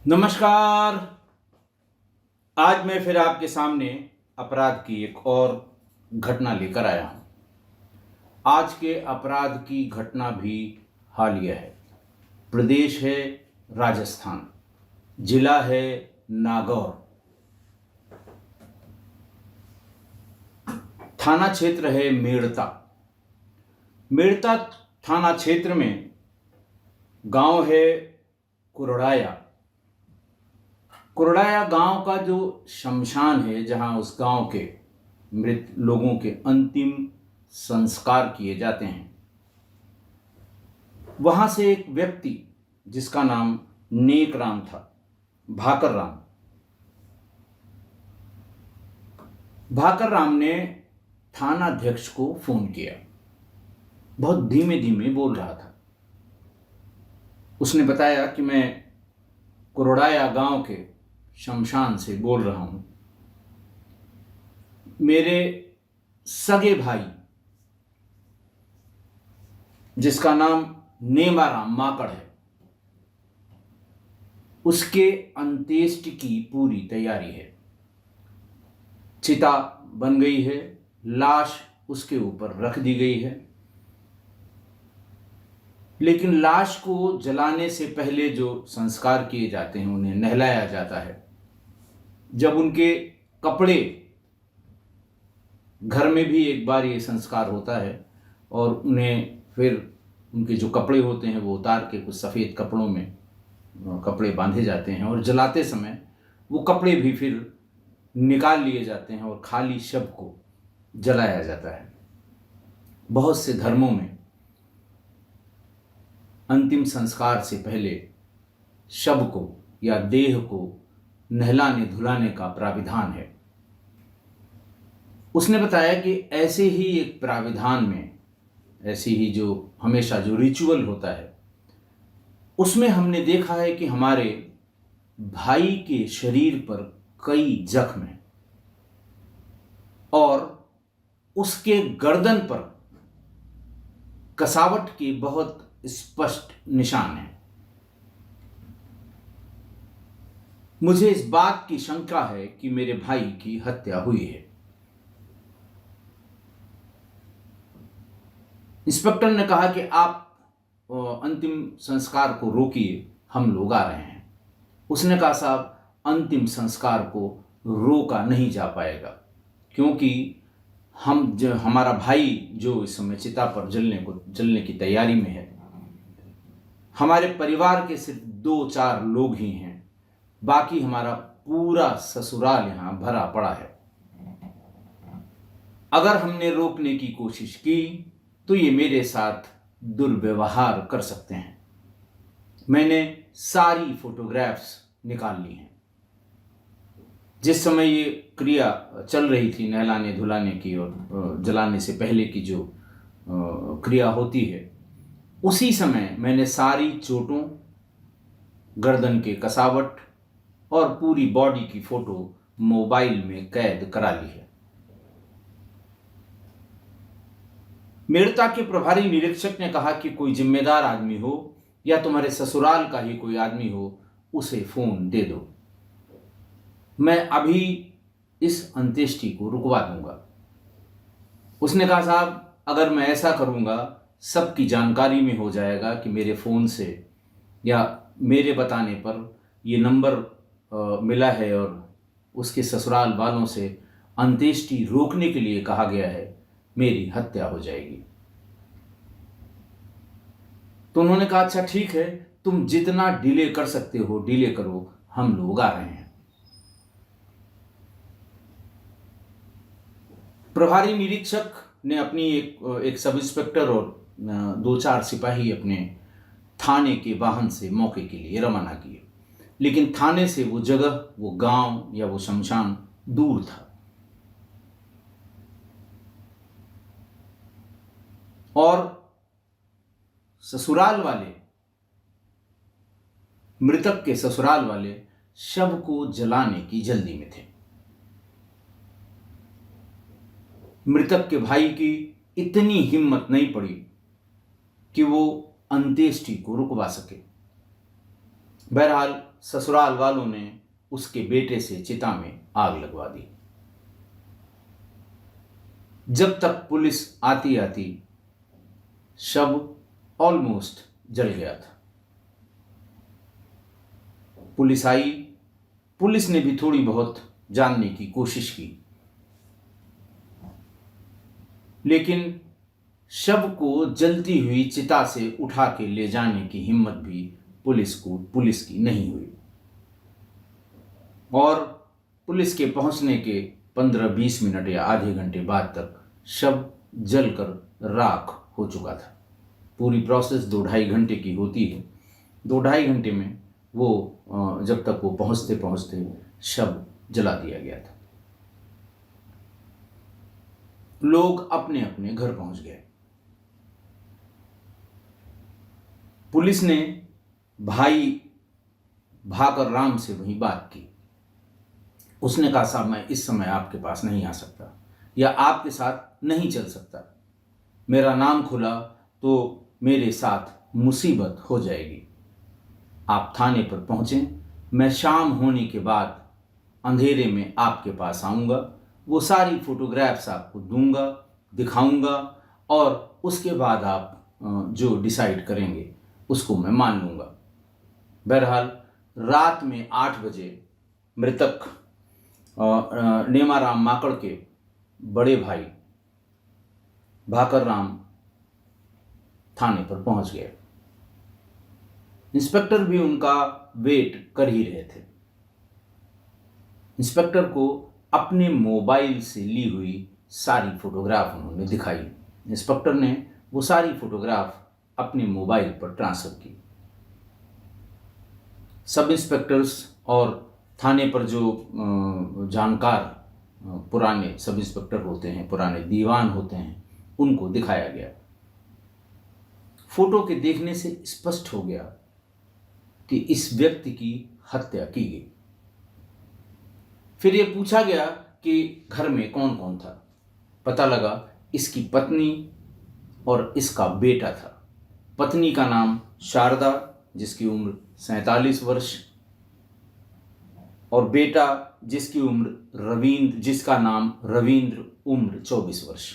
नमस्कार। आज मैं फिर आपके सामने अपराध की एक और घटना लेकर आया हूँ। आज के अपराध की घटना भी हालिया है। प्रदेश है राजस्थान, जिला है नागौर, थाना क्षेत्र है मेड़ता। मेड़ता थाना क्षेत्र में गांव है कुरड़ाया। कुरड़ाया गांव का जो शमशान है, जहां उस गांव के मृत लोगों के अंतिम संस्कार किए जाते हैं, वहां से एक व्यक्ति जिसका नाम नेक राम था, भाकर राम, भाकर राम ने थानाध्यक्ष को फोन किया। बहुत धीमे धीमे बोल रहा था। उसने बताया कि मैं कुरड़ाया गांव के शमशान से बोल रहा हूं। मेरे सगे भाई, जिसका नाम नेमाराम माकड़ है, उसके अंत्येष्टि की पूरी तैयारी है। चिता बन गई है, लाश उसके ऊपर रख दी गई है, लेकिन लाश को जलाने से पहले जो संस्कार किए जाते हैं, उन्हें नहलाया जाता है। जब उनके कपड़े, घर में भी एक बार ये संस्कार होता है, और उन्हें फिर उनके जो कपड़े होते हैं वो उतार के कुछ सफ़ेद कपड़ों में कपड़े बांधे जाते हैं, और जलाते समय वो कपड़े भी फिर निकाल लिए जाते हैं और खाली शव को जलाया जाता है। बहुत से धर्मों में अंतिम संस्कार से पहले शव को या देह को नहलाने धुलाने का प्राविधान है। उसने बताया कि ऐसे ही एक प्राविधान में, ऐसी ही जो हमेशा जो रिचुअल होता है, उसमें हमने देखा है कि हमारे भाई के शरीर पर कई जख्म हैं और उसके गर्दन पर कसावट के बहुत स्पष्ट निशान हैं। मुझे इस बात की शंका है कि मेरे भाई की हत्या हुई है। इंस्पेक्टर ने कहा कि आप अंतिम संस्कार को रोकिए, हम लोग आ रहे हैं। उसने कहा, साहब, अंतिम संस्कार को रोका नहीं जा पाएगा, क्योंकि हमारा भाई जो इस समय चिता पर जलने की तैयारी में है, हमारे परिवार के सिर्फ 2-4 लोग ही हैं, बाकी हमारा पूरा ससुराल यहां भरा पड़ा है। अगर हमने रोकने की कोशिश की तो ये मेरे साथ दुर्व्यवहार कर सकते हैं। मैंने सारी फोटोग्राफ्स निकाल ली हैं। जिस समय ये क्रिया चल रही थी, नहलाने धुलाने की और जलाने से पहले की जो क्रिया होती है, उसी समय मैंने सारी चोटों, गर्दन के कसावट और पूरी बॉडी की फोटो मोबाइल में कैद करा ली है। मेड़ता के प्रभारी निरीक्षक ने कहा कि कोई जिम्मेदार आदमी हो या तुम्हारे ससुराल का ही कोई आदमी हो, उसे फोन दे दो, मैं अभी इस अंत्येष्टि को रुकवा दूंगा। उसने कहा, साहब, अगर मैं ऐसा करूंगा, सबकी जानकारी में हो जाएगा कि मेरे फ़ोन से या मेरे बताने पर ये नंबर मिला है और उसके ससुराल वालों से अंत्येष्टि रोकने के लिए कहा गया है, मेरी हत्या हो जाएगी। तो उन्होंने कहा, अच्छा ठीक है, तुम जितना डिले कर सकते हो डिले करो, हम लोग आ रहे हैं। प्रभारी निरीक्षक ने अपनी एक सब इंस्पेक्टर और 2-4 सिपाही अपने थाने के वाहन से मौके के लिए रवाना किए, लेकिन थाने से वो जगह, वो गांव या वो शमशान दूर था। और ससुराल वाले, मृतक के ससुराल वाले शव को जलाने की जल्दी में थे। मृतक के भाई की इतनी हिम्मत नहीं पड़ी कि वो अंत्येष्टि को रुकवा सके। बहरहाल ससुराल वालों ने उसके बेटे से चिता में आग लगवा दी। जब तक पुलिस आती आती शव ऑलमोस्ट जल गया था। पुलिस आई, पुलिस ने भी थोड़ी बहुत जानने की कोशिश की, लेकिन शव को जलती हुई चिता से उठा के ले जाने की हिम्मत भी पुलिस की नहीं हुई। और पुलिस के पहुंचने के 15-20 मिनट या आधे घंटे बाद तक शव जलकर राख हो चुका था। पूरी प्रोसेस 2-2.5 घंटे की होती है। 2-2.5 घंटे में वो जब तक वो पहुंचते पहुंचते शव जला दिया गया था। लोग अपने अपने घर पहुंच गए। पुलिस ने भाई भाकर राम से वही बात की। उसने कहा, साहब मैं इस समय आपके पास नहीं आ सकता या आपके साथ नहीं चल सकता। मेरा नाम खुला तो मेरे साथ मुसीबत हो जाएगी। आप थाने पर पहुंचें, मैं शाम होने के बाद अंधेरे में आपके पास आऊँगा, वो सारी फोटोग्राफ्स आपको दूंगा, दिखाऊंगा और उसके बाद आप जो डिसाइड करेंगे उसको मैं मान लूँगा। बहरहाल रात में 8 बजे मृतक नेमाराम माकड़ के बड़े भाई भाकर राम थाने पर पहुंच गए। इंस्पेक्टर भी उनका वेट कर ही रहे थे। इंस्पेक्टर को अपने मोबाइल से ली हुई सारी फोटोग्राफ उन्होंने दिखाई। इंस्पेक्टर ने वो सारी फोटोग्राफ अपने मोबाइल पर ट्रांसफर की। सब इंस्पेक्टर्स और थाने पर जो जानकार पुराने सब इंस्पेक्टर होते हैं, पुराने दीवान होते हैं, उनको दिखाया गया। फोटो के देखने से स्पष्ट हो गया कि इस व्यक्ति की हत्या की गई। फिर यह पूछा गया कि घर में कौन कौन था। पता लगा इसकी पत्नी और इसका बेटा था। पत्नी का नाम शारदा, जिसकी उम्र 47 वर्ष, और बेटा जिसकी उम्र रविंद्र, जिसका नाम रविंद्र, उम्र 24 वर्ष।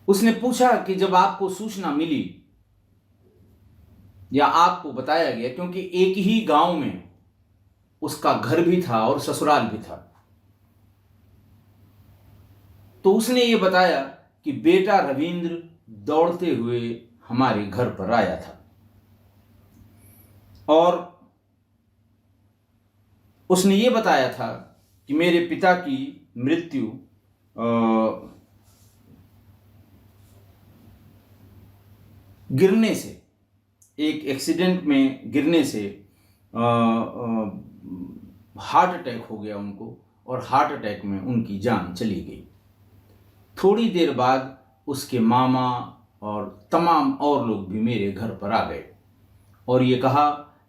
उसने पूछा कि जब आपको सूचना मिली या आपको बताया गया, क्योंकि एक ही गांव में उसका घर भी था और ससुराल भी था, तो उसने ये बताया कि बेटा रविंद्र दौड़ते हुए हमारे घर पर आया था और उसने ये बताया था कि मेरे पिता की मृत्यु गिरने से, एक एक्सीडेंट में गिरने से हार्ट अटैक हो गया उनको और हार्ट अटैक में उनकी जान चली गई। थोड़ी देर बाद उसके मामा और तमाम और लोग भी मेरे घर पर आ गए और ये कहा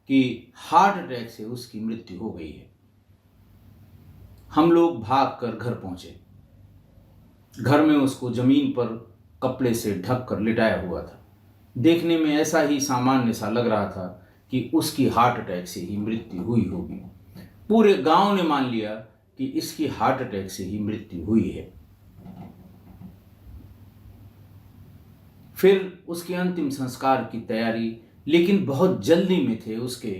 कि हार्ट अटैक से उसकी मृत्यु हो गई है। हम लोग भागकर घर पहुंचे। घर में उसको जमीन पर कपड़े से ढक कर लिटाया हुआ था। देखने में ऐसा ही सामान्य सा लग रहा था कि उसकी हार्ट अटैक से ही मृत्यु हुई होगी। पूरे गांव ने मान लिया कि इसकी हार्ट अटैक से ही मृत्यु हुई है। फिर उसके अंतिम संस्कार की तैयारी, लेकिन बहुत जल्दी में थे उसके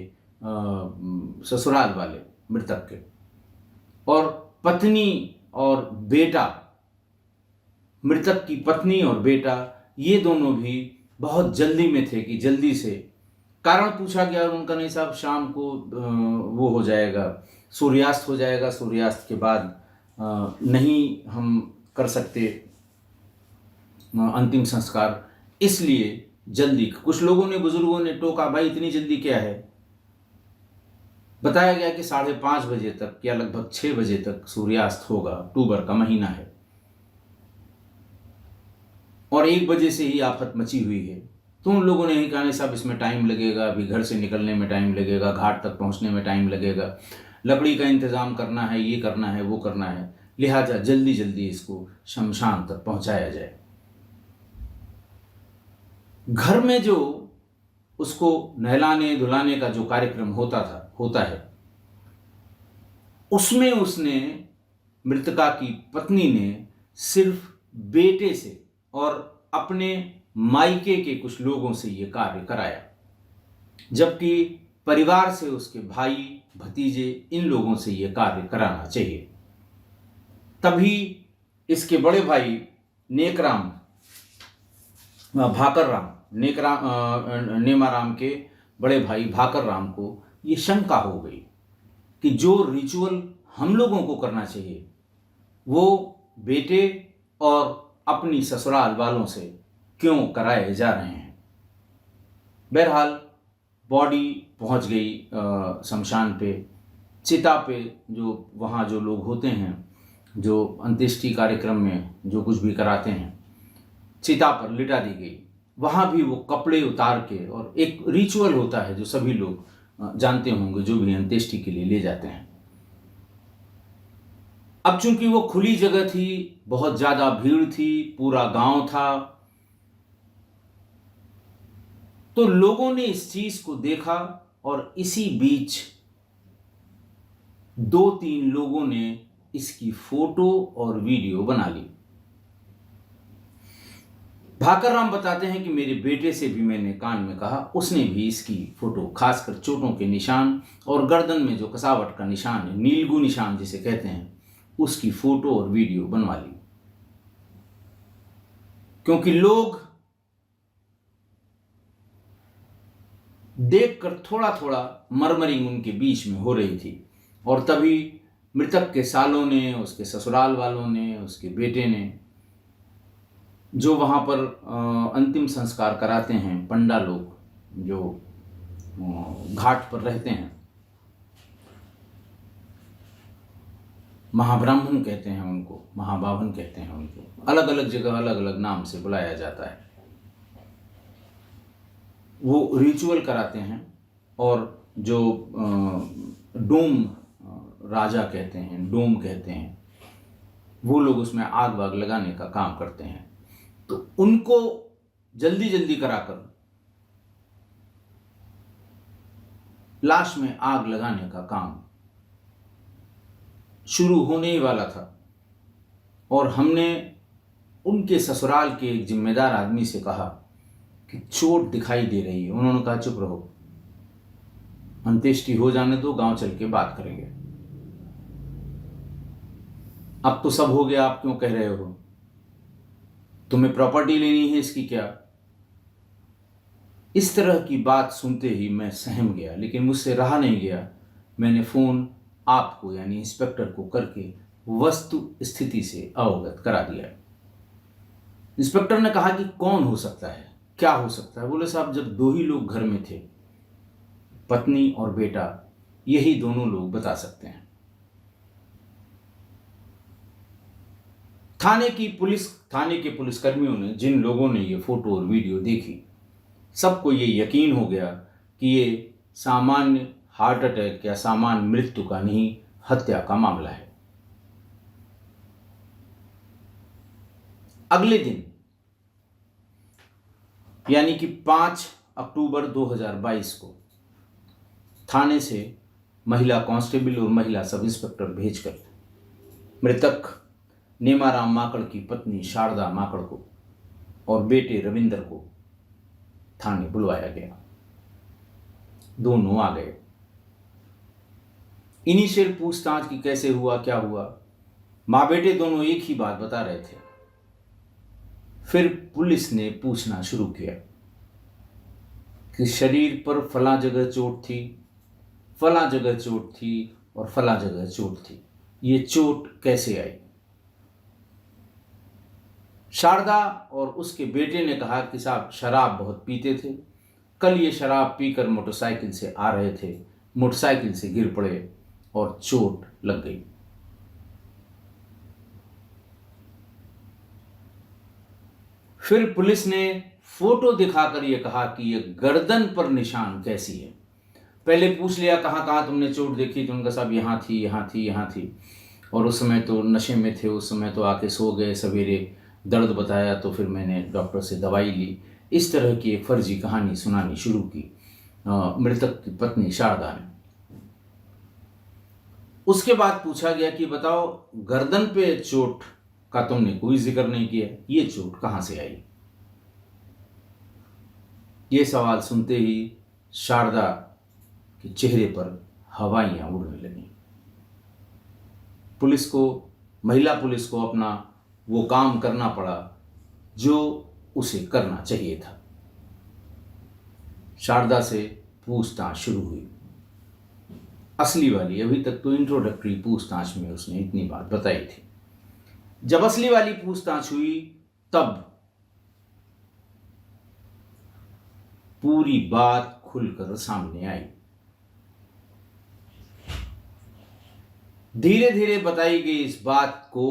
ससुराल वाले मृतक के, और पत्नी और बेटा, मृतक की पत्नी और बेटा, ये दोनों भी बहुत जल्दी में थे कि जल्दी से। कारण पूछा गया और उनका, नहीं साहब शाम को वो हो जाएगा, सूर्यास्त हो जाएगा, सूर्यास्त के बाद नहीं हम कर सकते अंतिम संस्कार, इसलिए जल्दी। कुछ लोगों ने, बुजुर्गों ने टोका, भाई इतनी जल्दी क्या है। बताया गया कि 5:30 बजे तक या लगभग 6 बजे तक सूर्यास्त होगा। अक्टूबर का महीना है और 1 बजे से ही आफत मची हुई है। तो उन लोगों ने ही कहा, नहीं साहब इसमें टाइम लगेगा, अभी घर से निकलने में टाइम लगेगा, घाट तक पहुंचने में टाइम लगेगा, लकड़ी का इंतज़ाम करना है, ये करना है, वो करना है, लिहाजा जल्दी जल्दी इसको शमशान तक पहुंचाया जाए। घर में जो उसको नहलाने धुलाने का जो कार्यक्रम होता है, उसमें उसने, मृतका की पत्नी ने, सिर्फ बेटे से और अपने मायके के कुछ लोगों से ये कार्य कराया, जबकि परिवार से उसके भाई भतीजे इन लोगों से ये कार्य कराना चाहिए। तभी इसके बड़े भाई नेकराम भाकर राम नेमाराम के बड़े भाई भाकर राम को ये शंका हो गई कि जो रिचुअल हम लोगों को करना चाहिए वो बेटे और अपनी ससुराल वालों से क्यों कराए जा रहे हैं। बहरहाल बॉडी पहुंच गई शमशान पे, चिता पे, जो वहाँ जो लोग होते हैं जो अंत्येष्टि कार्यक्रम में जो कुछ भी कराते हैं, चिता पर लिटा दी गई। वहाँ भी वो कपड़े उतार के, और एक रिचुअल होता है जो सभी लोग जानते होंगे जो भी अंत्येष्टि के लिए ले जाते हैं। अब चूंकि वो खुली जगह थी, बहुत ज़्यादा भीड़ थी, पूरा गांव था, तो लोगों ने इस चीज़ को देखा और इसी बीच 2-3 लोगों ने इसकी फोटो और वीडियो बना ली। भाकर राम बताते हैं कि मेरे बेटे से भी मैंने कान में कहा, उसने भी इसकी फोटो, खासकर चोटों के निशान और गर्दन में जो कसावट का निशान है, नीलगू निशान जिसे कहते हैं, उसकी फोटो और वीडियो बनवा ली। क्योंकि लोग देखकर थोड़ा थोड़ा मरमरिंग उनके बीच में हो रही थी, और तभी मृतक के सालों ने, उसके ससुराल वालों ने, उसके बेटे ने, जो वहाँ पर अंतिम संस्कार कराते हैं पंडा लोग जो घाट पर रहते हैं, महाब्राह्मण कहते हैं उनको, महाबावन कहते हैं उनको, अलग अलग जगह अलग अलग नाम से बुलाया जाता है। वो रिचुअल कराते हैं और जो डोम राजा कहते हैं, डोम कहते हैं, वो लोग उसमें आग वाग लगाने का काम करते हैं। तो उनको जल्दी जल्दी कराकर लाश में आग लगाने का काम शुरू होने ही वाला था, और हमने उनके ससुराल के एक जिम्मेदार आदमी से कहा कि चोट दिखाई दे रही है। उन्होंने कहा चुप रहो, अंत्येष्टि हो जाने दो, गांव चल के बात करेंगे। अब तो सब हो गया, आप क्यों कह रहे हो, तुम्हें प्रॉपर्टी लेनी है इसकी क्या। इस तरह की बात सुनते ही मैं सहम गया, लेकिन मुझसे रहा नहीं गया। मैंने फ़ोन आपको यानी इंस्पेक्टर को करके वस्तु स्थिति से अवगत करा दिया। इंस्पेक्टर ने कहा कि कौन हो सकता है, क्या हो सकता है। बोले साहब, जब 2 ही लोग घर में थे, पत्नी और बेटा, यही दोनों लोग बता सकते हैं। थाने के पुलिसकर्मियों ने, जिन लोगों ने ये फोटो और वीडियो देखी, सबको ये यकीन हो गया कि ये सामान्य हार्ट अटैक या सामान्य मृत्यु का नहीं, हत्या का मामला है। अगले दिन यानी कि 5 अक्टूबर 2022 को थाने से महिला कांस्टेबल और महिला सब इंस्पेक्टर भेजकर मृतक नेमाराम माकड़ की पत्नी शारदा माकड़ को और बेटे रविंदर को थाने बुलवाया गया। दोनों आ गए। इनिशियल पूछताछ की कैसे हुआ, क्या हुआ, माँ बेटे दोनों एक ही बात बता रहे थे। फिर पुलिस ने पूछना शुरू किया कि शरीर पर फला जगह चोट थी, फला जगह चोट थी और फला जगह चोट थी, ये चोट कैसे आई। शारदा और उसके बेटे ने कहा कि साहब शराब बहुत पीते थे, कल ये शराब पीकर मोटरसाइकिल से आ रहे थे, मोटरसाइकिल से गिर पड़े और चोट लग गई। फिर पुलिस ने फोटो दिखाकर ये कहा कि ये गर्दन पर निशान कैसी है। पहले पूछ लिया कहाँ कहाँ तुमने चोट देखी, तो उनका साहब यहाँ थी, यहाँ थी, यहाँ थी, और उस समय तो नशे में थे, उस समय तो आके सो गए, सवेरे दर्द बताया तो फिर मैंने डॉक्टर से दवाई ली, इस तरह की एक फर्जी कहानी सुनानी शुरू की मृतक की पत्नी शारदा ने। उसके बाद पूछा गया कि बताओ, गर्दन पे चोट का तुमने कोई जिक्र नहीं किया, ये चोट कहां से आई? ये सवाल सुनते ही शारदा के चेहरे पर हवाइयां उड़ने लगी। महिला पुलिस को अपना वो काम करना पड़ा जो उसे करना चाहिए था। शारदा से पूछताछ शुरू हुई, असली वाली। अभी तक तो इंट्रोडक्टरी पूछताछ में उसने इतनी बात बताई थी। जब असली वाली पूछताछ हुई तब पूरी बात खुलकर सामने आई। धीरे धीरे बताई गई इस बात को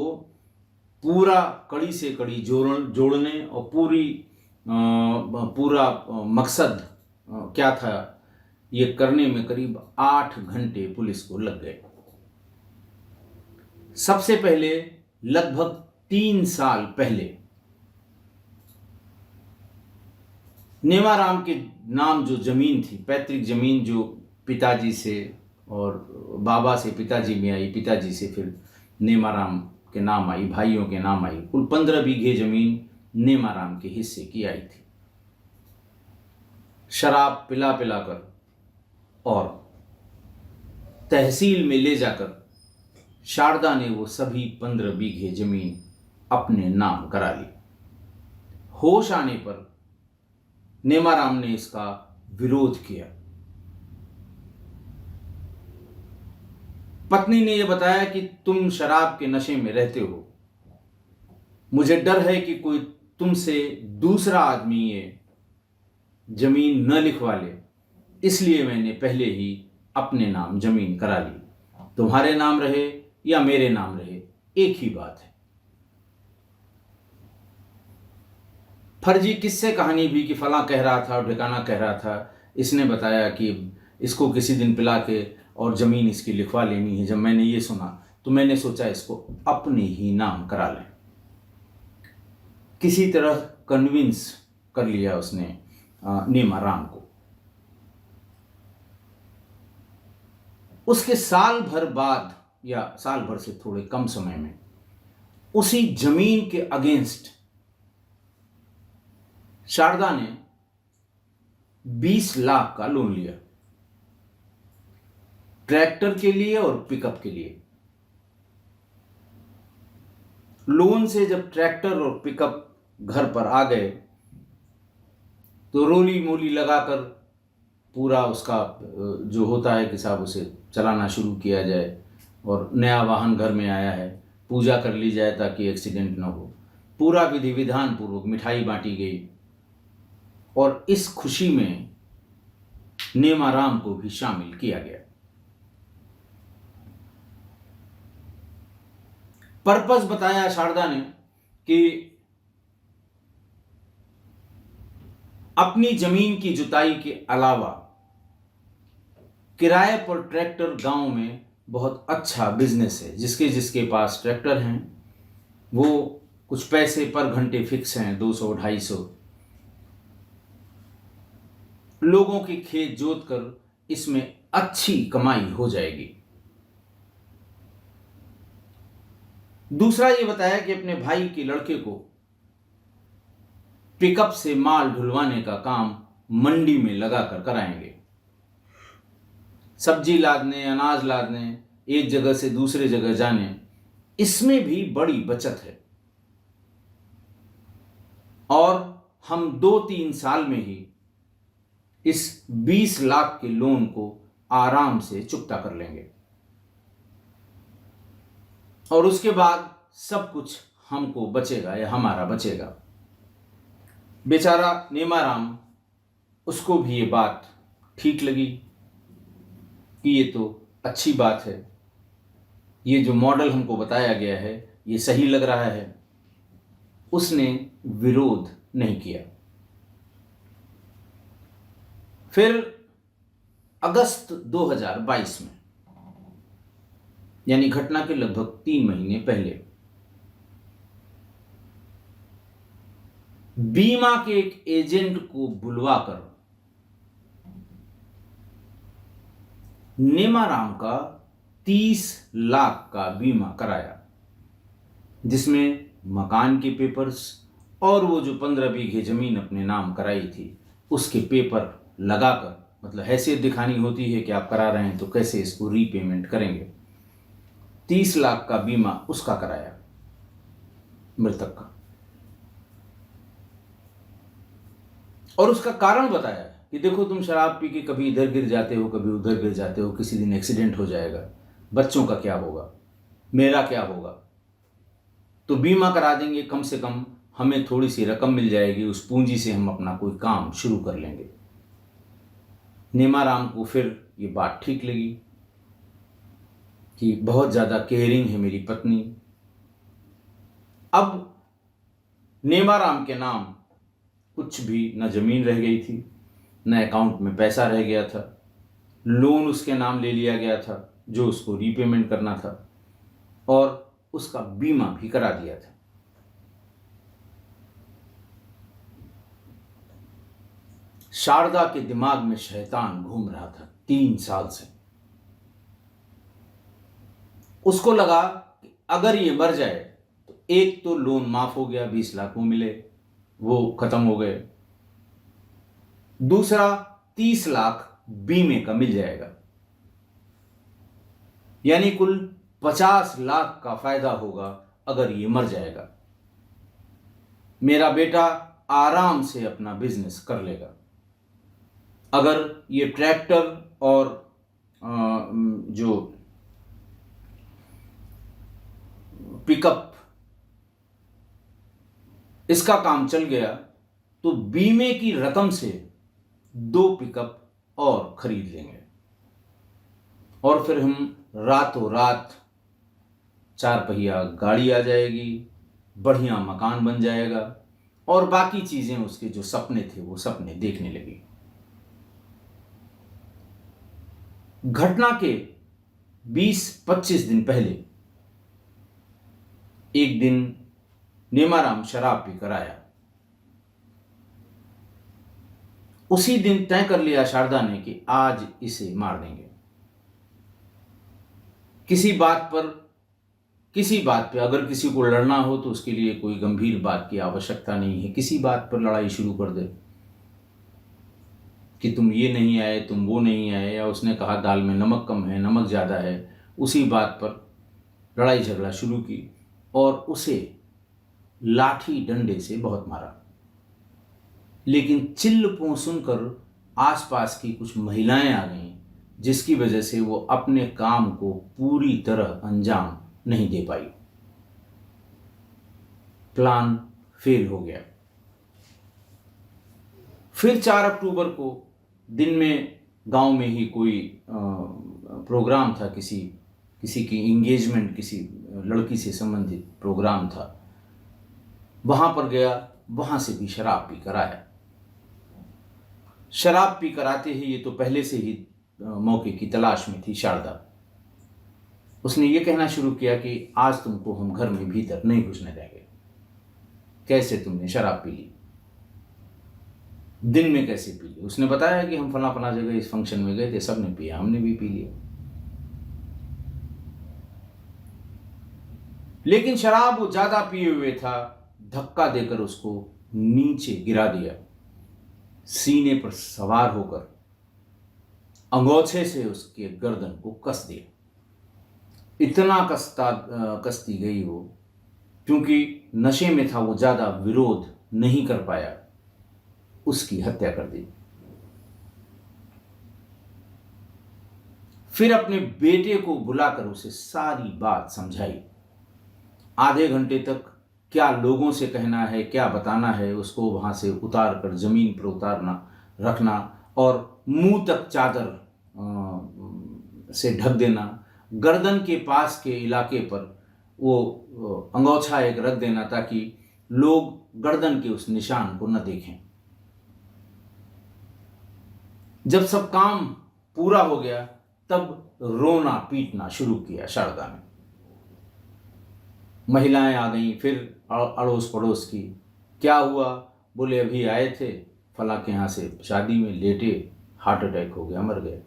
पूरा कड़ी से कड़ी जोड़ने और पूरा मकसद क्या था ये करने में करीब 8 घंटे पुलिस को लग गए। सबसे पहले लगभग 3 साल पहले नेमाराम के नाम जो जमीन थी, पैतृक जमीन जो पिताजी से और बाबा से पिताजी में आई, पिताजी से फिर नेमाराम के नाम आई, भाइयों के नाम आई, कुल 15 बीघे जमीन नेमाराम के हिस्से की आई थी। शराब पिला कर और तहसील में ले जाकर शारदा ने वो सभी 15 बीघे जमीन अपने नाम करा ली। होश आने पर नेमाराम ने इसका विरोध किया। पत्नी ने यह बताया कि तुम शराब के नशे में रहते हो, मुझे डर है कि कोई तुमसे दूसरा आदमी ये जमीन न लिखवा ले, इसलिए मैंने पहले ही अपने नाम जमीन करा ली। तुम्हारे नाम रहे या मेरे नाम रहे, एक ही बात है। फर्जी किस्से कहानी भी कि फलां कह रहा था और ढिकाना कह रहा था। इसने बताया कि इसको किसी दिन पिला के और ज़मीन इसकी लिखवा लेनी है। जब मैंने ये सुना तो मैंने सोचा इसको अपने ही नाम करा लें। किसी तरह कन्विंस कर लिया उसने नेमाराम को। उसके साल भर बाद या साल भर से थोड़े कम समय में उसी जमीन के अगेंस्ट शारदा ने 20 लाख का लोन लिया, ट्रैक्टर के लिए और पिकअप के लिए। लोन से जब ट्रैक्टर और पिकअप घर पर आ गए तो रोली मोली लगाकर पूरा उसका जो होता है कि साहब उसे चलाना शुरू किया जाए, और नया वाहन घर में आया है, पूजा कर ली जाए ताकि एक्सीडेंट ना हो। पूरा विधि विधान पूर्वक मिठाई बांटी गई और इस खुशी में नेमाराम को भी शामिल किया गया। पर्पस बताया शारदा ने कि अपनी जमीन की जुताई के अलावा किराए पर ट्रैक्टर गांव में बहुत अच्छा बिजनेस है। जिसके जिसके पास ट्रैक्टर हैं वो कुछ पैसे पर घंटे फिक्स हैं, 200-250। लोगों के खेत जोत कर इसमें अच्छी कमाई हो जाएगी। दूसरा ये बताया कि अपने भाई के लड़के को पिकअप से माल ढुलवाने का काम मंडी में लगाकर कराएंगे। सब्जी लादने, अनाज लादने, एक जगह से दूसरे जगह जाने, इसमें भी बड़ी बचत है और हम 2-3 साल में ही इस 20 लाख के लोन को आराम से चुकता कर लेंगे और उसके बाद सब कुछ हमको बचेगा या हमारा बचेगा। बेचारा नेमाराम, उसको भी ये बात ठीक लगी कि ये तो अच्छी बात है, ये जो मॉडल हमको बताया गया है ये सही लग रहा है। उसने विरोध नहीं किया। फिर अगस्त 2022 में, यानी घटना के लगभग 3 महीने पहले, बीमा के एक एजेंट को बुलवाकर नेमाराम का 30 लाख का बीमा कराया, जिसमें मकान के पेपर्स और वो जो 15 बीघे जमीन अपने नाम कराई थी उसके पेपर लगाकर, मतलब हैसियत दिखानी होती है कि आप करा रहे हैं तो कैसे इसको रीपेमेंट करेंगे। 30 लाख का बीमा उसका कराया, मृतक का, और उसका कारण बताया कि देखो तुम शराब पी के कभी इधर गिर जाते हो, कभी उधर गिर जाते हो, किसी दिन एक्सीडेंट हो जाएगा, बच्चों का क्या होगा, मेरा क्या होगा, तो बीमा करा देंगे, कम से कम हमें थोड़ी सी रकम मिल जाएगी, उस पूंजी से हम अपना कोई काम शुरू कर लेंगे। नेमाराम को फिर ये बात ठीक लगी कि बहुत ज़्यादा केयरिंग है मेरी पत्नी। अब नेमाराम के नाम कुछ भी न जमीन रह गई थी, न अकाउंट में पैसा रह गया था, लोन उसके नाम ले लिया गया था जो उसको रीपेमेंट करना था, और उसका बीमा भी करा दिया था। शारदा के दिमाग में शैतान घूम रहा था 3 साल से। उसको लगा कि अगर ये मर जाए तो एक तो लोन माफ हो गया, 20 लाख वो मिले, वो खत्म हो गए, दूसरा 30 लाख बीमे का मिल जाएगा, यानी कुल 50 लाख का फायदा होगा अगर ये मर जाएगा। मेरा बेटा आराम से अपना बिजनेस कर लेगा। अगर ये ट्रैक्टर और जो पिकअप, इसका काम चल गया तो बीमे की रकम से 2 पिकअप और खरीद लेंगे, और फिर हम रातों रात 4 पहिया गाड़ी आ जाएगी, बढ़िया मकान बन जाएगा, और बाकी चीजें उसके जो सपने थे वो सपने देखने लगी। घटना के 20-25 दिन पहले एक दिन नेमाराम शराब पीकर आया। उसी दिन तय कर लिया शारदा ने कि आज इसे मार देंगे। किसी बात पे अगर किसी को लड़ना हो तो उसके लिए कोई गंभीर बात की आवश्यकता नहीं है, किसी बात पर लड़ाई शुरू कर दे कि तुम ये नहीं आए, तुम वो नहीं आए, या उसने कहा दाल में नमक कम है, नमक ज़्यादा है, उसी बात पर लड़ाई झगड़ा शुरू की और उसे लाठी डंडे से बहुत मारा। लेकिन चिल्ल पों सुनकर आसपास की कुछ महिलाएं आ गईं, जिसकी वजह से वो अपने काम को पूरी तरह अंजाम नहीं दे पाई। प्लान फेल हो गया। फिर 4 अक्टूबर को दिन में गांव में ही कोई प्रोग्राम था, किसी की इंगेजमेंट, किसी लड़की से संबंधित प्रोग्राम था, वहां पर गया, वहां से भी शराब पी कर आया। शराब पी कर आते ही, ये तो पहले से ही मौके की तलाश में थी शारदा, उसने ये कहना शुरू किया कि आज तुमको हम घर में भीतर नहीं घुसने देंगे। कैसे तुमने शराब पी ली? दिन में कैसे पी ली? उसने बताया कि हम फला फला जगह इस फंक्शन में गए थे, सबने पिया, हमने भी पी लिया। लेकिन शराब वो ज्यादा पिए हुए था, धक्का देकर उसको नीचे गिरा दिया, सीने पर सवार होकर अंगोछे से उसके गर्दन को कस दिया। इतना कसती गई वो, क्योंकि नशे में था, वो ज्यादा विरोध नहीं कर पाया, उसकी हत्या कर दी। फिर अपने बेटे को बुलाकर उसे सारी बात समझाई। आधे घंटे तक क्या लोगों से कहना है, क्या बताना है, उसको वहां से उतार कर जमीन पर उतारना, रखना, और मुंह तक चादर से ढक देना, गर्दन के पास के इलाके पर वो अंगोछा एक रख देना ताकि लोग गर्दन के उस निशान को न देखें। जब सब काम पूरा हो गया तब रोना पीटना शुरू किया शारदा ने। महिलाएं आ गईं, फिर अड़ोस पड़ोस की, क्या हुआ, बोले अभी आए थे फला के यहाँ से शादी में, लेटे, हार्ट अटैक हो गया, मर गए।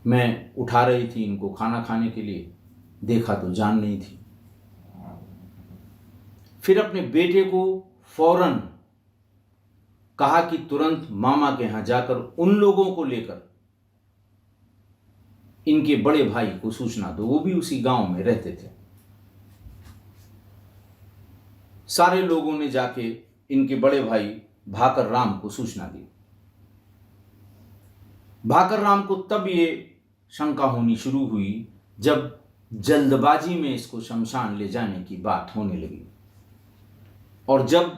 मैं उठा रही थी इनको खाना खाने के लिए, देखा तो जान नहीं थी। फिर अपने बेटे को फौरन कहा कि तुरंत मामा के यहाँ जाकर उन लोगों को लेकर इनके बड़े भाई को सूचना दो, वो भी उसी गांव में रहते थे। सारे लोगों ने जाके इनके बड़े भाई भाकर राम को सूचना दी। भाकर राम को तब ये शंका होनी शुरू हुई जब जल्दबाजी में इसको शमशान ले जाने की बात होने लगी, और जब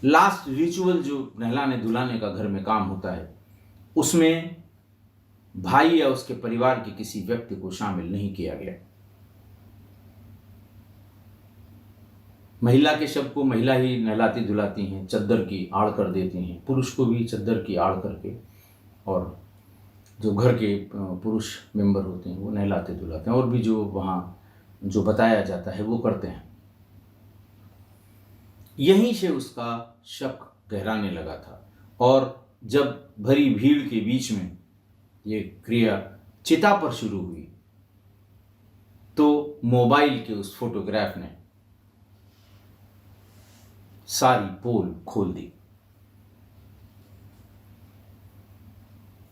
लास्ट रिचुअल जो नहलाने धुलाने का घर में काम होता है उसमें भाई या उसके परिवार के किसी व्यक्ति को शामिल नहीं किया गया। महिला के शव को महिला ही नहलाती धुलाती हैं, चद्दर की आड़ कर देती हैं, पुरुष को भी चद्दर की आड़ करके, और जो घर के पुरुष मेंबर होते हैं वो नहलाते धुलाते हैं, और भी जो वहाँ जो बताया जाता है वो करते हैं। यहीं से उसका शक गहराने लगा था, और जब भरी भीड़ के बीच में ये क्रिया चिता पर शुरू हुई तो मोबाइल के उस फोटोग्राफ ने सारी पोल खोल दी।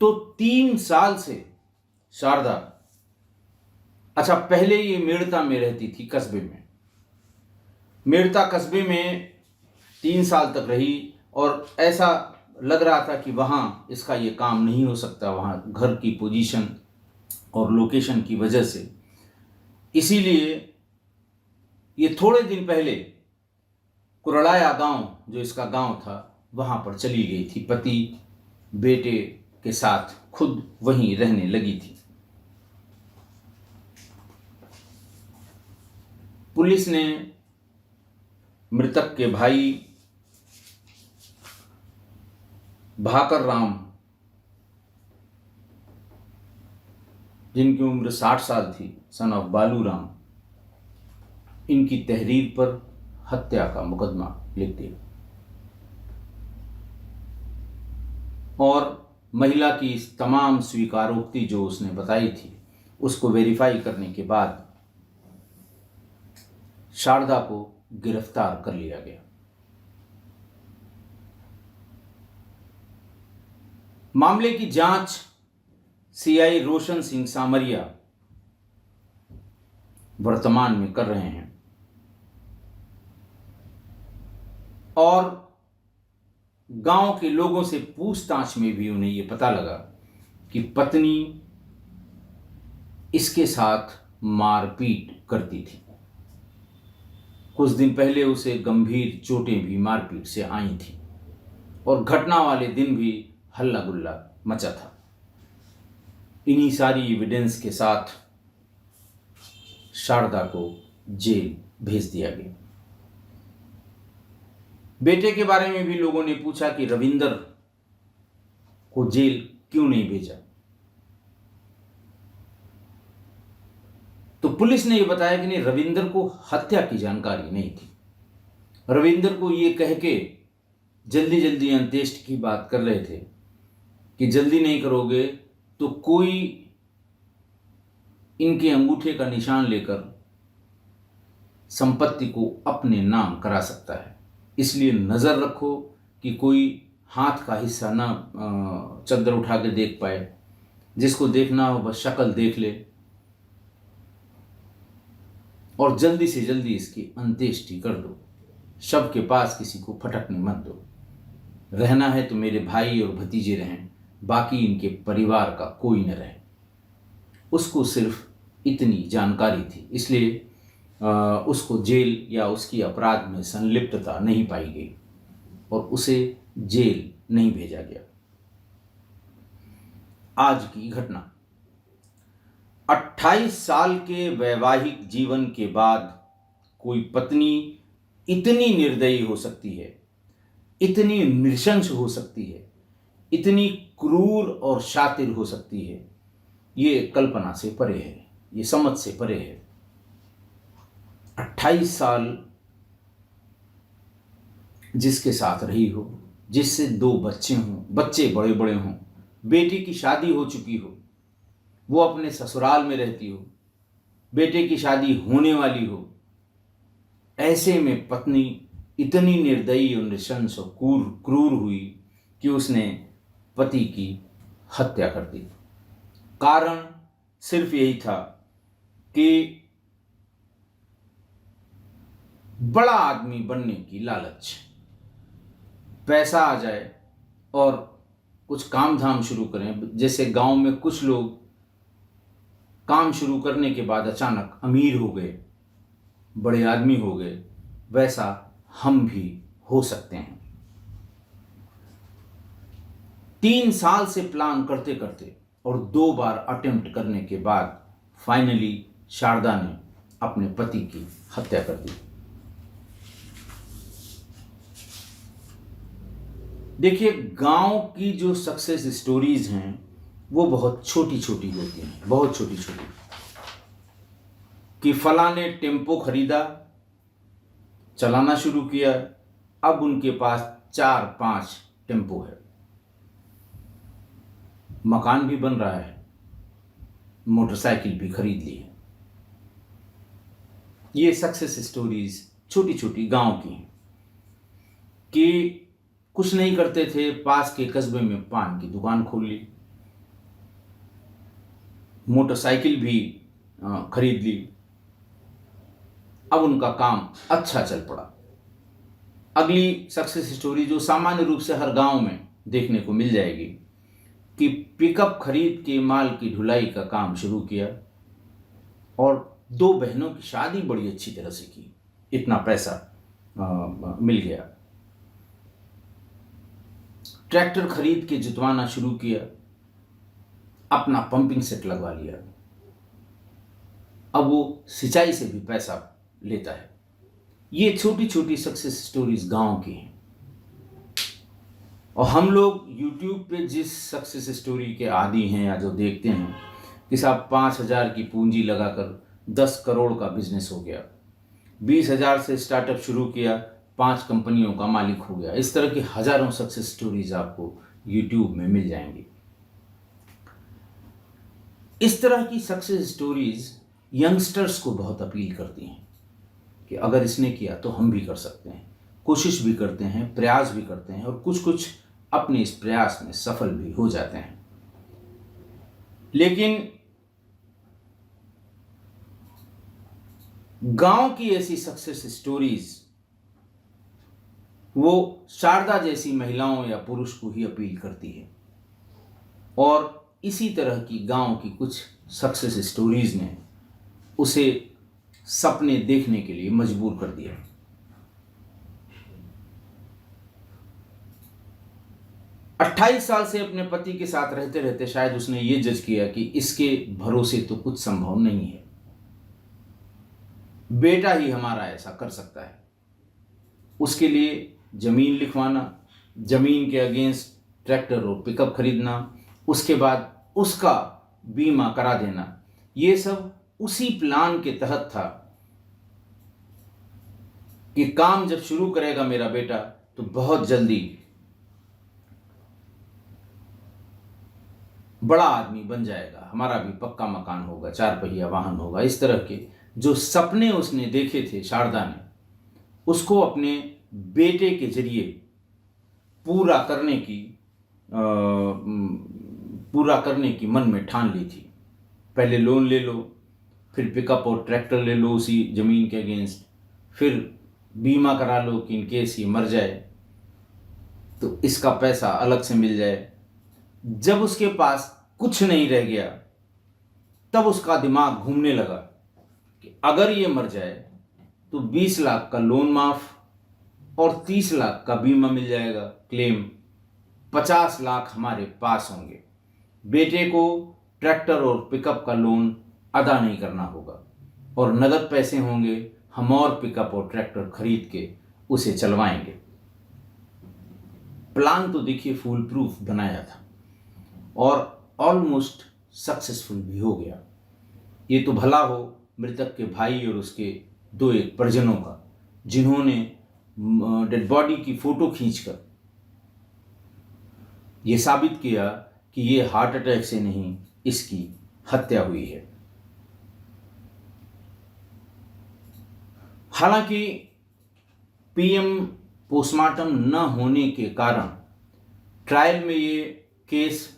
तो 3 साल से शारदा, अच्छा पहले ये मेड़ता में रहती थी, कस्बे में, मेड़ता कस्बे में 3 साल तक रही, और ऐसा लग रहा था कि वहाँ इसका ये काम नहीं हो सकता, वहाँ घर की पोजीशन और लोकेशन की वजह से। इसीलिए ये थोड़े दिन पहले कुरड़ाया गांव, जो इसका गांव था, वहाँ पर चली गई थी, पति बेटे के साथ खुद वहीं रहने लगी थी। पुलिस ने मृतक के भाई भाकर राम, जिनकी उम्र 60 साल थी, सन ऑफ बालू राम, इनकी तहरीर पर हत्या का मुकदमा लिख दिया, और महिला की इस तमाम स्वीकारोक्ति जो उसने बताई थी उसको वेरीफाई करने के बाद शारदा को गिरफ्तार कर लिया गया। मामले की जांच सीआई रोशन सिंह सामरिया वर्तमान में कर रहे हैं, और गांव के लोगों से पूछताछ में भी उन्हें यह पता लगा कि पत्नी इसके साथ मारपीट करती थी। कुछ दिन पहले उसे गंभीर चोटें भी मारपीट से आई थी, और घटना वाले दिन भी हल्ला गुल्ला मचा था। इन्हीं सारी एविडेंस के साथ शारदा को जेल भेज दिया गया। बेटे के बारे में भी लोगों ने पूछा कि रविंदर को जेल क्यों नहीं भेजा, तो पुलिस ने यह बताया कि नहीं, रविंदर को हत्या की जानकारी नहीं थी। रविंदर को यह कह के जल्दी जल्दी अंत्येष्टि की बात कर रहे थे कि जल्दी नहीं करोगे तो कोई इनके अंगूठे का निशान लेकर संपत्ति को अपने नाम करा सकता है, इसलिए नज़र रखो कि कोई हाथ का हिस्सा ना चद्दर उठा के देख पाए, जिसको देखना हो बस शक्ल देख ले, और जल्दी से जल्दी इसकी अंत्येष्टि कर दो। शव के पास किसी को फटकने मत दो। रहना है तो मेरे भाई और भतीजे रहें, बाकी इनके परिवार का कोई न रहे। उसको सिर्फ इतनी जानकारी थी, इसलिए उसको जेल या उसकी अपराध में संलिप्तता नहीं पाई गई और उसे जेल नहीं भेजा गया। आज की घटना, 28 साल के वैवाहिक जीवन के बाद कोई पत्नी इतनी निर्दयी हो सकती है, इतनी नृशंस हो सकती है, इतनी क्रूर और शातिर हो सकती है, ये कल्पना से परे है, ये समझ से परे है। 28 साल जिसके साथ रही हो, जिससे 2 बच्चे हों, बच्चे बड़े बड़े हों, बेटी की शादी हो चुकी हो, वो अपने ससुराल में रहती हो, बेटे की शादी होने वाली हो, ऐसे में पत्नी इतनी निर्दयी और नृशंस और क्रूर हुई कि उसने पति की हत्या कर दी। कारण सिर्फ यही था कि बड़ा आदमी बनने की लालच, पैसा आ जाए और कुछ काम धाम शुरू करें। जैसे गांव में कुछ लोग काम शुरू करने के बाद अचानक अमीर हो गए, बड़े आदमी हो गए, वैसा हम भी हो सकते हैं। 3 साल से प्लान करते करते और 2 बार अटेम्प्ट करने के बाद फाइनली शारदा ने अपने पति की हत्या कर दी। देखिए, गांव की जो सक्सेस स्टोरीज हैं वो बहुत छोटी छोटी होती हैं, बहुत छोटी छोटी। कि फला ने टेम्पो खरीदा, चलाना शुरू किया, अब उनके पास 4-5 टेम्पो है, मकान भी बन रहा है, मोटरसाइकिल भी खरीद ली है। ये सक्सेस स्टोरीज छोटी छोटी गांव की हैं। कि कुछ नहीं करते थे, पास के कस्बे में पान की दुकान खोल ली, मोटरसाइकिल भी खरीद ली, अब उनका काम अच्छा चल पड़ा। अगली सक्सेस स्टोरी जो सामान्य रूप से हर गांव में देखने को मिल जाएगी कि पिकअप खरीद के माल की ढुलाई का काम शुरू किया और 2 बहनों की शादी बड़ी अच्छी तरह से की, इतना पैसा मिल गया। ट्रैक्टर खरीद के जुतवाना शुरू किया, अपना पंपिंग सेट लगवा लिया, अब वो सिंचाई से भी पैसा लेता है। ये छोटी छोटी सक्सेस स्टोरीज गांव की हैं। और हम लोग YouTube पे जिस सक्सेस स्टोरी के आदी हैं या जो देखते हैं कि साहब 5,000 की पूंजी लगाकर 10 करोड़ का बिजनेस हो गया, 20,000 से स्टार्टअप शुरू किया, 5 कंपनियों का मालिक हो गया। इस तरह की हजारों सक्सेस स्टोरीज आपको YouTube में मिल जाएंगी। इस तरह की सक्सेस स्टोरीज यंगस्टर्स को बहुत अपील करती हैं कि अगर इसने किया तो हम भी कर सकते हैं। कोशिश भी करते हैं, प्रयास भी करते हैं और कुछ कुछ अपने इस प्रयास में सफल भी हो जाते हैं। लेकिन गांव की ऐसी सक्सेस स्टोरीज वो शारदा जैसी महिलाओं या पुरुष को ही अपील करती है। और इसी तरह की गांव की कुछ सक्सेस स्टोरीज ने उसे सपने देखने के लिए मजबूर कर दिया। अट्ठाईस साल से अपने पति के साथ रहते रहते शायद उसने ये जज किया कि इसके भरोसे तो कुछ संभव नहीं है, बेटा ही हमारा ऐसा कर सकता है। उसके लिए जमीन लिखवाना, जमीन के अगेंस्ट ट्रैक्टर और पिकअप खरीदना, उसके बाद उसका बीमा करा देना, ये सब उसी प्लान के तहत था कि काम जब शुरू करेगा मेरा बेटा तो बहुत जल्दी बड़ा आदमी बन जाएगा, हमारा भी पक्का मकान होगा, 4 पहिया वाहन होगा। इस तरह के जो सपने उसने देखे थे शारदा ने, उसको अपने बेटे के जरिए पूरा करने की मन में ठान ली थी। पहले लोन ले लो, फिर पिकअप और ट्रैक्टर ले लो उसी जमीन के अगेंस्ट, फिर बीमा करा लो कि इन केस ये मर जाए तो इसका पैसा अलग से मिल जाए। जब उसके पास कुछ नहीं रह गया तब उसका दिमाग घूमने लगा कि अगर ये मर जाए तो 20 लाख का लोन माफ और 30 लाख का बीमा मिल जाएगा क्लेम, 50 लाख हमारे पास होंगे, बेटे को ट्रैक्टर और पिकअप का लोन अदा नहीं करना होगा और नगद पैसे होंगे, हम और पिकअप और ट्रैक्टर खरीद के उसे चलवाएंगे। प्लान तो देखिए फूल प्रूफ बनाया था और ऑलमोस्ट सक्सेसफुल भी हो गया। ये तो भला हो मृतक के भाई और उसके 2 एक परिजनों का, जिन्होंने डेड बॉडी की फोटो खींचकर यह साबित किया कि ये हार्ट अटैक से नहीं, इसकी हत्या हुई है। हालांकि पीएम पोस्टमार्टम न होने के कारण ट्रायल में ये केस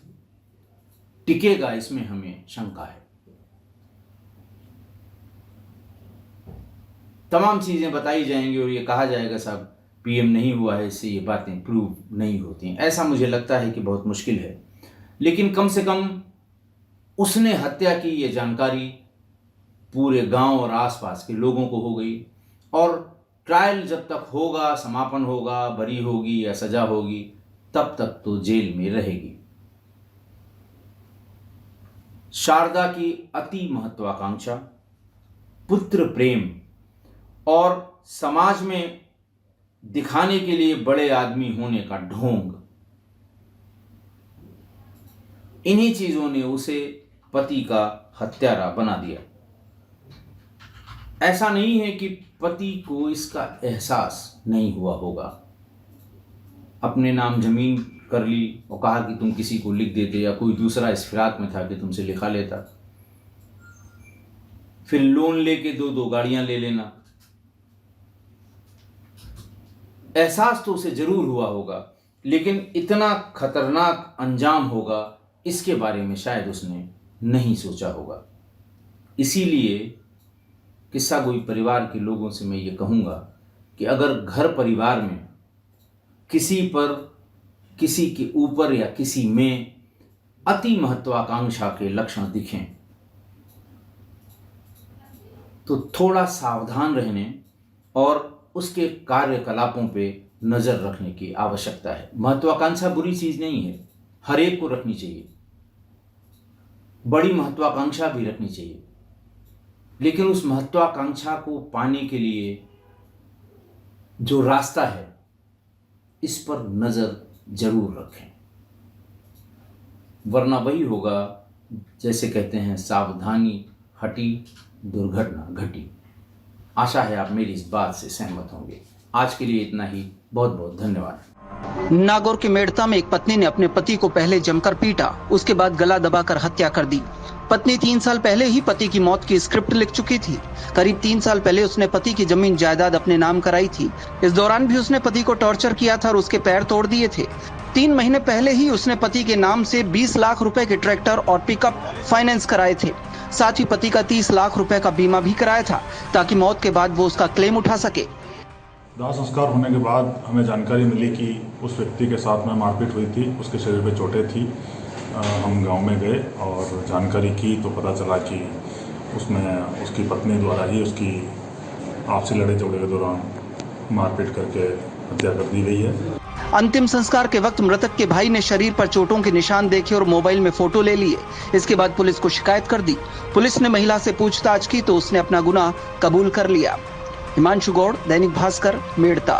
टिकेगा, इसमें हमें शंका है। तमाम चीजें बताई जाएंगी और ये कहा जाएगा साहब पीएम नहीं हुआ है, इससे ये बातें प्रूव नहीं होती। ऐसा मुझे लगता है कि बहुत मुश्किल है, लेकिन कम से कम उसने हत्या की ये जानकारी पूरे गांव और आसपास के लोगों को हो गई, और ट्रायल जब तक होगा, समापन होगा, बरी होगी या सजा होगी, तब तक तो जेल में रहेगी। शारदा की अति महत्वाकांक्षा, पुत्र प्रेम और समाज में दिखाने के लिए बड़े आदमी होने का ढोंग, इन्हीं चीजों ने उसे पति का हत्यारा बना दिया। ऐसा नहीं है कि पति को इसका एहसास नहीं हुआ होगा। अपने नाम जमीन कर ली और कहा कि तुम किसी को लिख देते, या कोई दूसरा इस फिराक में था कि तुमसे लिखा लेता। फिर लोन लेके दो गाड़ियां ले लेना। एहसास तो उसे जरूर हुआ होगा, लेकिन इतना खतरनाक अंजाम होगा इसके बारे में शायद उसने नहीं सोचा होगा। इसीलिए किस्सा गोई परिवार के लोगों से मैं ये कहूँगा कि अगर घर परिवार में किसी पर, किसी के ऊपर या किसी में अति महत्वाकांक्षा के लक्षण दिखें तो थोड़ा सावधान रहने और उसके कार्यकलापों पे नज़र रखने की आवश्यकता है। महत्वाकांक्षा बुरी चीज़ नहीं है, हर एक को रखनी चाहिए, बड़ी महत्वाकांक्षा भी रखनी चाहिए, लेकिन उस महत्वाकांक्षा को पाने के लिए जो रास्ता है इस पर नज़र जरूर रखें, वरना वही होगा जैसे कहते हैं सावधानी हटी दुर्घटना घटी। आशा है आप मेरी इस बात से सहमत होंगे। आज के लिए इतना ही, बहुत बहुत धन्यवाद। नागौर के मेड़ता में एक पत्नी ने अपने पति को पहले जमकर पीटा, उसके बाद गला दबाकर हत्या कर दी। पत्नी 3 साल पहले ही पति की मौत की स्क्रिप्ट लिख चुकी थी। करीब 3 साल पहले उसने पति की जमीन जायदाद अपने नाम कराई थी। इस दौरान भी उसने पति को टॉर्चर किया था और उसके पैर तोड़ दिए थे। 3 महीने पहले ही उसने पति के नाम से 20 लाख रुपए के ट्रैक्टर और पिकअप फाइनेंस कराए थे। साथ ही पति का 30 लाख रुपए का बीमा भी कराया था ताकि मौत के बाद वो उसका क्लेम उठा सके। दाह संस्कार होने के बाद हमें जानकारी मिली कि उस व्यक्ति के साथ में मारपीट हुई थी, उसके शरीर पे चोटें थी। हम गांव में गए और जानकारी की तो पता चला कि उसमें उसकी पत्नी द्वारा ही उसकी आपसी लड़ाई झगड़े के दौरान मारपीट करके हत्या कर दी गई है। अंतिम संस्कार के वक्त मृतक के भाई ने शरीर पर चोटों के निशान देखे और मोबाइल में फोटो ले लिए। इसके बाद पुलिस को शिकायत कर दी। पुलिस ने महिला से पूछताछ की तो उसने अपना गुनाह कबूल कर लिया। हिमांशु गौड़, दैनिक भास्कर, मेड़ता।